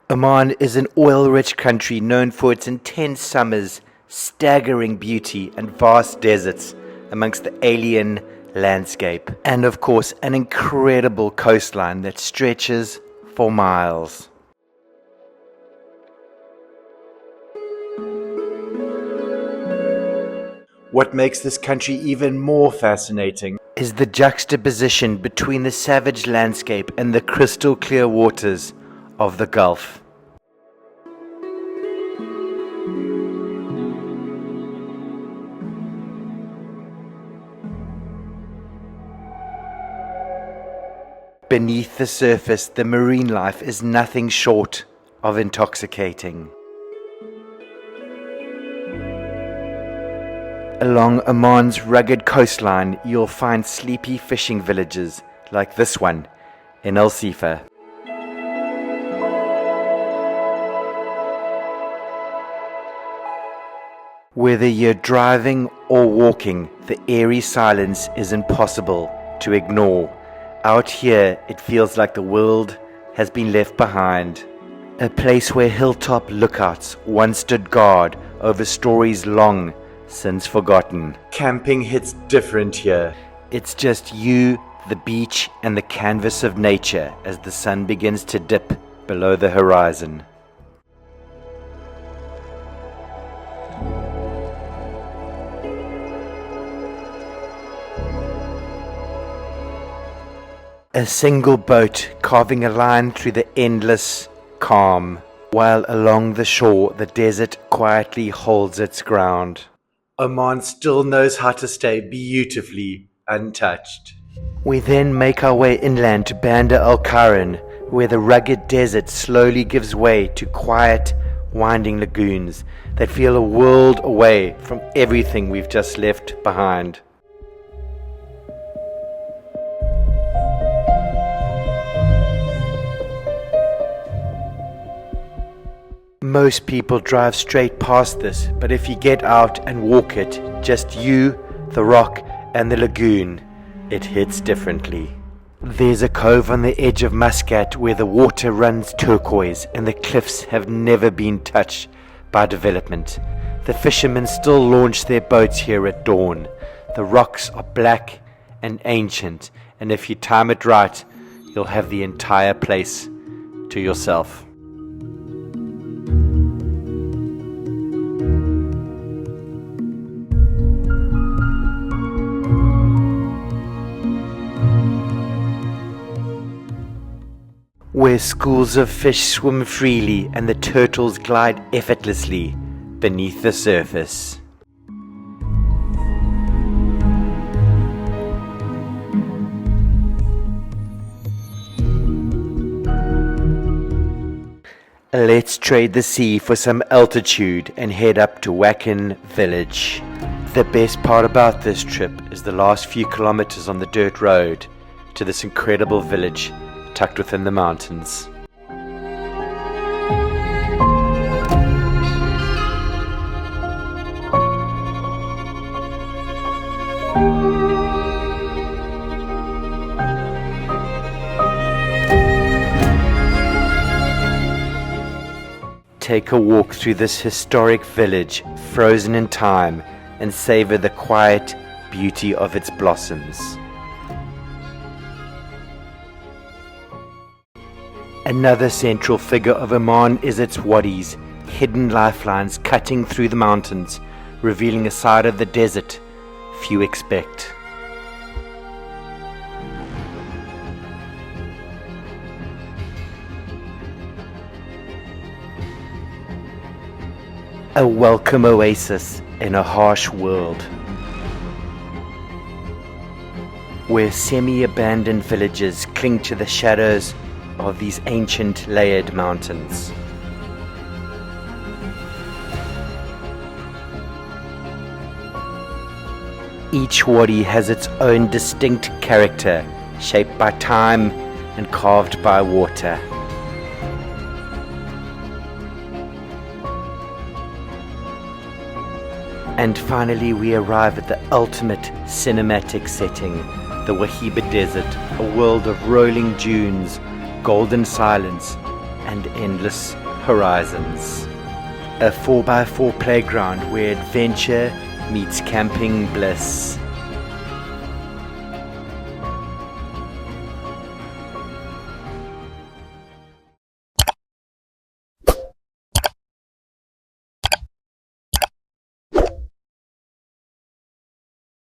Oman is an oil-rich country known for its intense summers, staggering beauty, and vast deserts amongst the alien landscape. And of course, an incredible coastline that stretches for miles. What makes this country even more fascinating is the juxtaposition between the savage landscape and the crystal clear waters of the Gulf. Beneath the surface, the marine life is nothing short of intoxicating. Along Oman's rugged coastline, you'll find sleepy fishing villages like this one in Al Sifa. Whether you're driving or walking, the eerie silence is impossible to ignore. Out here, it feels like the world has been left behind. A place where hilltop lookouts once stood guard over stories long since forgotten. Camping hits different here. It's just you, the beach, and the canvas of nature as the sun begins to dip below the horizon. A single boat carving a line through the endless calm, while along the shore the desert quietly holds its ground. Oman still knows how to stay beautifully untouched. We then make our way inland to Bandar Al Khairan, where the rugged desert slowly gives way to quiet, winding lagoons that feel a world away from everything we've just left behind. Most people drive straight past this, but if you get out and walk it, just you, the rock, and the lagoon, it hits differently. There's a cove on the edge of Muscat where the water runs turquoise and the cliffs have never been touched by development. The fishermen still launch their boats here at dawn. The rocks are black and ancient, and if you time it right, you'll have the entire place to yourself. Where schools of fish swim freely and the turtles glide effortlessly beneath the surface. Let's trade the sea for some altitude and head up to Wakan Village. The best part about this trip is the last few kilometers on the dirt road to this incredible village tucked within the mountains. Take a walk through this historic village, frozen in time, and savor the quiet beauty of its blossoms. Another central figure of Oman is its wadis, hidden lifelines cutting through the mountains, revealing a side of the desert few expect. A welcome oasis in a harsh world, where semi-abandoned villages cling to the shadows of these ancient layered mountains. Each wadi has its own distinct character, shaped by time and carved by water. And finally we arrive at the ultimate cinematic setting, the Wahiba Desert, a world of rolling dunes, golden silence, and endless horizons. A 4x4 playground where adventure meets camping bliss.